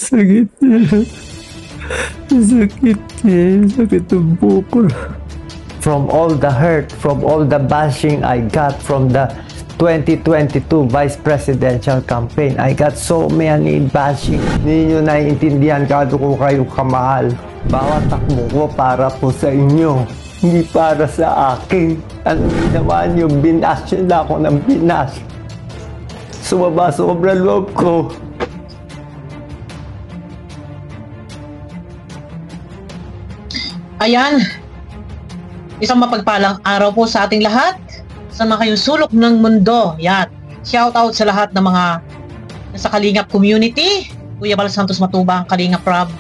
Sakit niya. Sakit niya. Sakit ng buko. From all the hurt, from all the bashing I got from the 2022 Vice Presidential Campaign, I got so many bashing. Hindi nyo naiintindihan kado ko kayo kamahal. Bawat takbo ko para po sa inyo, hindi para sa akin. Ano ginawa nyo? Binas nyo na ako ng binas. Sumaba sobra loob ko. Ayan. Isang mapagpalang araw po sa ating lahat. Sa mga kayong sulok ng mundo. Yan. Shout out sa lahat ng mga nasa Kalingap community. Kuya Bal Santos Matubang, Kalingap Rob.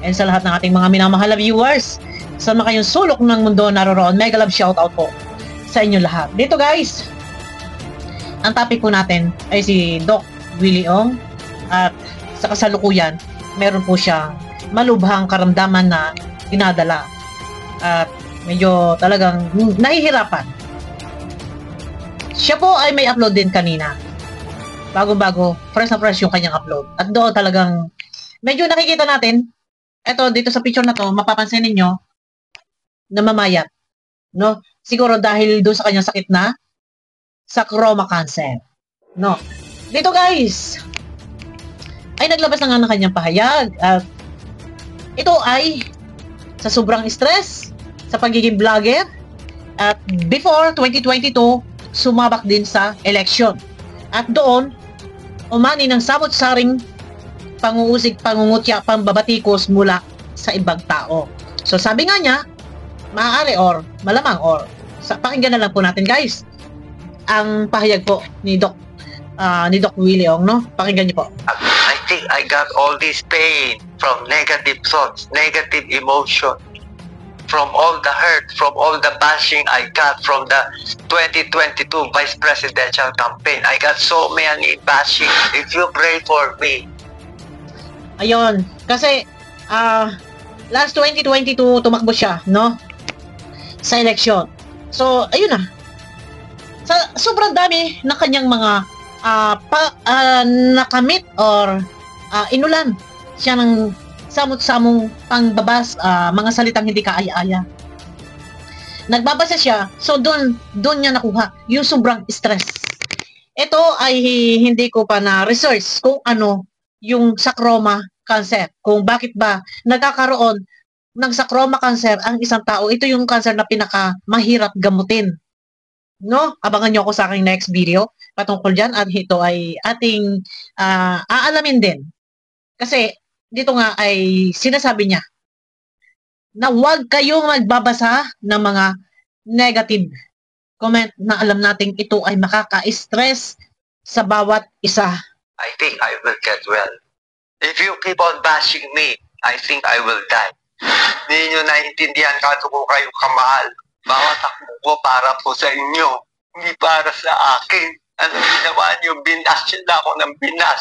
And sa lahat ng ating mga minamahal na viewers. Sa mga kayong sulok ng mundo naroroon. Mega love shout out po sa inyo lahat. Dito guys. Ang topic po natin ay si Doc Willie Ong. At sa kasalukuyan, meron po siyang malubhang karamdaman na dinadala. At medyo talagang nahihirapan. Siya po ay may upload din kanina. Bago-bago, fresh na fresh yung kanyang upload. At doon talagang medyo nakikita natin, eto dito sa picture na to, mapapansin ninyo na mamayat. No? Siguro dahil doon sa kanyang sakit na sa chroma cancer. No? Dito guys, ay naglabas na nga ng kanyang pahayag. At ito ay sa sobrang stress, sa pagiging vlogger, at before 2022, sumabak din sa election. At doon, umani ng samot-saring pangungusig, pangungutya, pambabatikos mula sa ibang tao. So sabi nga niya, maaari or malamang or pakinggan na lang po natin guys ang pahayag po ni Doc Willie Ong, no? Pakinggan niyo po. I think I got all this pain from negative thoughts, negative emotion, from all the hurt, from all the bashing I got from the 2022 Vice Presidential Campaign. I got so many bashing. If you pray for me. Ayun, kasi last 2022 tumakbo siya, no? Sa election. So, ayun na. Sa sobrang dami ng kanyang mga nakamit or inulan siya ng samot-samong pangbabas, mga salitang hindi kaaya-aya. Nagbabasa siya, so doon niya nakuha yung sobrang stress. Ito ay hindi ko pa na-research kung ano yung sarcoma cancer, kung bakit ba nagkakaroon ng sarcoma cancer ang isang tao. Ito yung cancer na pinakamahirap gamutin. No? Abangan nyo ako sa aking next video patungkol dyan, at ito ay ating aalamin din. Kasi dito nga ay sinasabi niya na huwag kayong magbabasa ng mga negative comment na alam nating ito ay makaka-stress sa bawat isa. I think I will get well. If you keep on bashing me, I think I will die. Hindi nyo naiintindihan kado ko kayo kamahal. Bawat takbo ko para po sa inyo, hindi para sa akin. Ano ginawa nyo? Binas nyo na ako ng binas.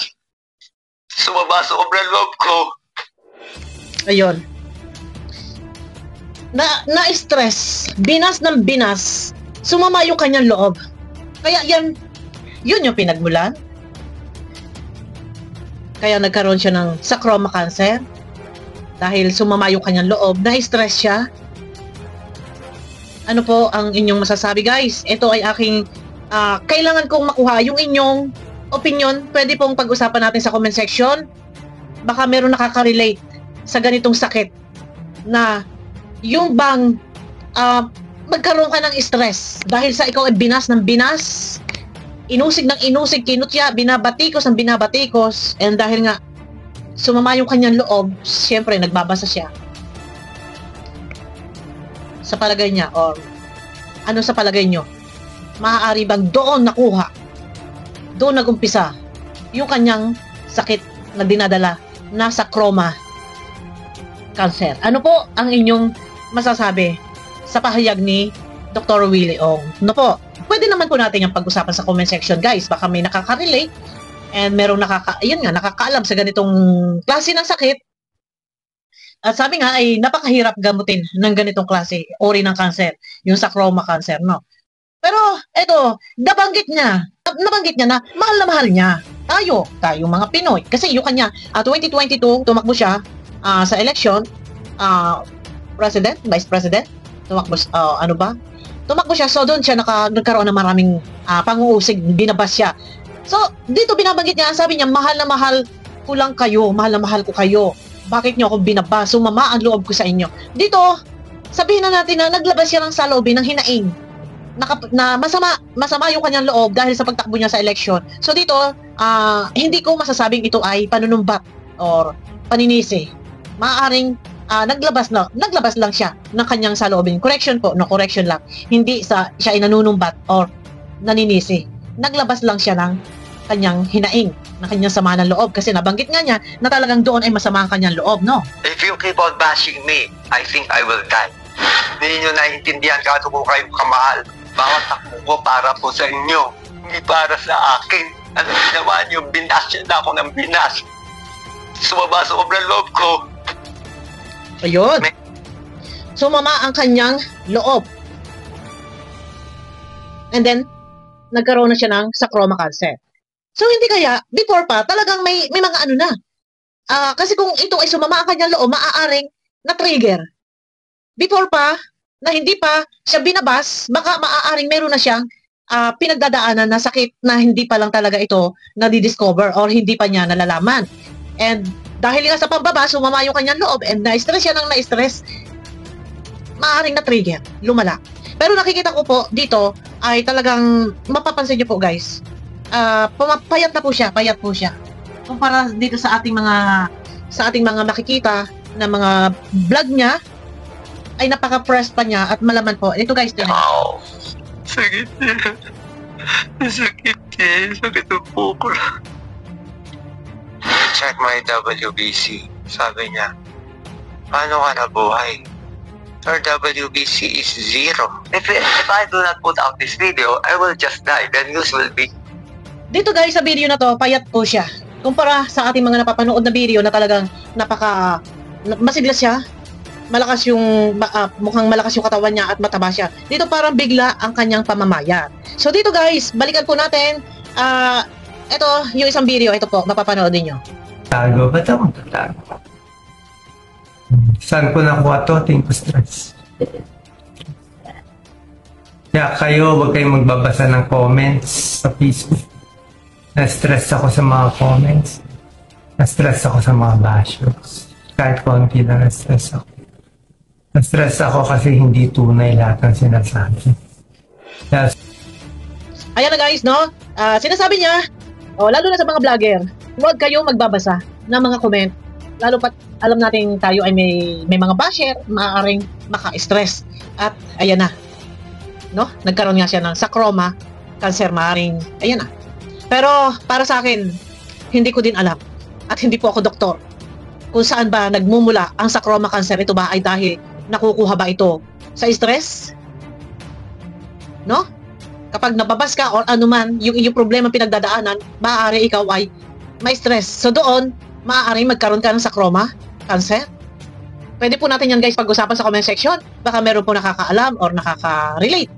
Sumaba sobra loob ko. Ayun. Na-stress. Binas ng binas. Sumama yung kanyang loob. Kaya yun yung pinagmulan. Kaya nagkaroon siya ng sarcoma cancer. Dahil sumama yung kanyang loob. Na-stress siya. Ano po ang inyong masasabi guys? Ito ay aking kailangan kong makuha yung inyong opinion. Pwede pong pag-usapan natin sa comment section. Baka meron nakaka-relate sa ganitong sakit na yung bang magkaroon ka ng stress dahil sa ikaw ay binas ng binas, inusig ng inusig, kinutya, binabatikos ng binabatikos, and dahil nga sumama yung kanyang loob, siyempre nagbabasa siya. Sa palagay niya, or ano sa palagay nyo, maaari bang doon nakuha, doon nagumpisa yung kanyang sakit na dinadala na sarcoma cancer? Ano po ang inyong masasabi sa pahayag ni Dr. Willie Ong? Ano po? Pwede naman po natin yung pag-usapan sa comment section guys. Baka may nakaka-relate and merong nakakaalam sa ganitong klase ng sakit. At sabi nga ay napakahirap gamutin ng ganitong klase uri ng cancer, yung sarcoma cancer, no? Pero eto, nabanggit niya na mahal niya. tayong mga Pinoy. Kasi yung kanya, 2022, tumakbo siya sa election, president, vice president, tumakbo, tumakbo siya, so doon siya nagkaroon ng maraming pang-uusig, binabas siya. So, dito binabanggit niya, sabi niya, mahal na mahal ko lang kayo, mahal na mahal ko kayo. Bakit niyo ako binabas? Sumama ang loob ko sa inyo. Dito, sabihin na natin na naglabas siya ng saloobin ng hinaing. Na masama yung kanyang loob dahil sa pagtakbo niya sa election. So dito, hindi ko masasabing ito ay panunumbat or paninisi. Maaaring naglabas lang siya ng kanyang saloobin. Correction po, no, correction lang. Hindi siya ay nanunumbat or naninisi. Naglabas lang siya ng kanyang hinaing, ng kanyang sama ng loob kasi nabanggit nga niya na talagang doon ay masama ang kanyang loob, no? If you keep on bashing me, I think I will die. Hindi nyo naiintindihan kano ko kayo kamahal. Bawat takbo ko para po sa inyo, hindi para sa akin. Ano ginawa nyo? Binasya na ako ng binas. Sumaba sa sobrang loob ko. Ayun. Sumama ang kanyang loob. And then, nagkaroon na siya ng sarcoma cancer. So, hindi kaya, before pa, talagang may mga ano na. Kasi kung ito ay sumama ang kanyang loob, maaaring na-trigger. Before pa, na hindi pa siya binabas, baka maaaring meron na siyang pinagdadaanan na sakit na hindi pa lang talaga ito na-discover or hindi pa niya nalalaman. And dahil nga sa pambaba, sumama yung kanyang loob and na-stress siya ng na-stress, maaaring na-trigger, lumala. Pero nakikita ko po dito ay talagang mapapansin niyo po guys, payat na po siya, payat po siya. Kumpara dito sa ating mga makikita na mga vlog niya, ay napaka-pressed pa niya at malaman po. Ito guys, tingnan. Ow! Sakit niya. Sakit niya. Sakit ang puko. Check my WBC. Sabi niya, paano ka nabuhay? Our WBC is 0. If I do not put out this video, I will just die. The news will be... Dito guys, sa video na to, payat po siya. Kumpara sa ating mga napapanood na video na talagang masiglas siya, malakas yung mukhang malakas yung katawan niya at mataba siya. Dito parang bigla ang kanyang pamamayat. So dito guys, balikan po natin. Ito yung isang video, ito po, mapapanood niyo. Tago, ba't ako tatago? Saan ko nakuha to? Think ko stress. Kaya kayo, huwag kayong magbabasa ng comments sa Facebook. Na-stress ako sa mga comments. Na-stress ako sa mga bashers. Kahit konti na na-stress ako. Na-stress ako kasi hindi tunay lahat ng sinasabi. Yes. Ayan na guys, no? Sinasabi niya, lalo na sa mga vlogger, huwag kayo magbabasa ng mga comment. Lalo pat alam natin tayo ay may mga basher, maaaring maka-stress. At ayan na. No? Nagkaroon nga siya ng sarcoma, cancer, maaaring, ayan na. Pero para sa akin, hindi ko din alam. At hindi po ako doktor. Kung saan ba nagmumula ang sarcoma cancer, ito ba ay dahil nakukuha ba ito sa stress? No? Kapag nababas ka or anuman yung iyong problema pinagdadaanan, maaari ikaw ay may stress. So doon, maaari magkaroon ka ng sarcoma cancer. Pwede po natin yan guys pag-usapan sa comment section. Baka meron po nakakaalam or nakaka-relate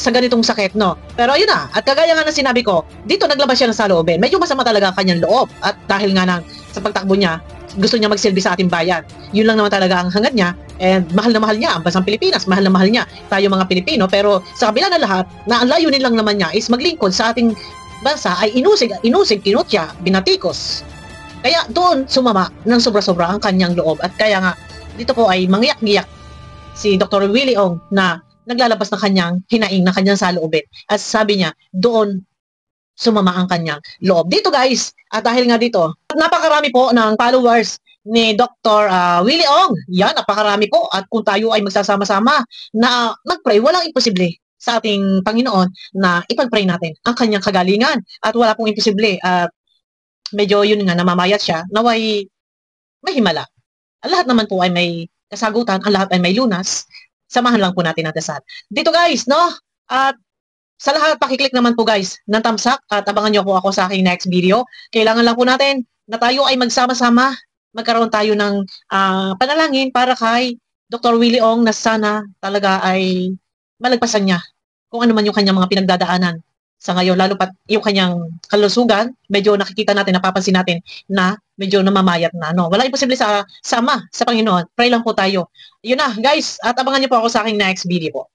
sa ganitong sakit, no? Pero ayun na, at kagaya nga na sinabi ko, dito naglabas siya ng saloobin. Medyo masama talaga ang kanyang loob. At dahil nga sa pagtakbo niya, gusto niya magsilbi sa ating bayan. Yun lang naman talaga ang hangad niya. And mahal na mahal niya ang bansang Pilipinas. Mahal na mahal niya tayo mga Pilipino. Pero sa kabila na lahat, na ang layunin lang naman niya is maglingkod sa ating bansa ay inusig, kinutya, binatikos. Kaya doon sumama ng sobra-sobra ang kanyang loob. At kaya nga, dito po ay mangyak-giyak si Dr. Willie Ong na naglalabas ng kanyang hinaing, ng kanyang saloobin. At sabi niya, doon sumama ang kanyang loob. Dito guys, at dahil nga dito, napakarami po ng followers ni Dr. Willie Ong. Yan, napakarami po. At kung tayo ay magsasama-sama na mag-pray, walang imposible sa ating Panginoon na ipag-pray natin ang kanyang kagalingan. At wala pong imposible. At medyo yun nga, namamayat siya, naway may himala. Ang lahat naman po ay may kasagutan, ang lahat ay may lunas. Samahan lang po natin ang dasal. Dito guys, no? At sa lahat, pakiclick naman po guys ng thumbs up at abangan nyo po ako sa aking next video. Kailangan lang po natin na tayo ay magsama-sama, magkaroon tayo ng panalangin para kay Dr. Willie Ong na sana talaga ay malagpasan niya kung ano man yung kanyang mga pinagdadaanan sa ngayon, lalo pat yung kanyang kalusugan, medyo nakikita natin, napapansin natin na medyo namamayat na. No? Wala imposible sa sama sa Panginoon. Pray lang po tayo. Yun na, guys. At abangan niyo po ako sa aking next video po.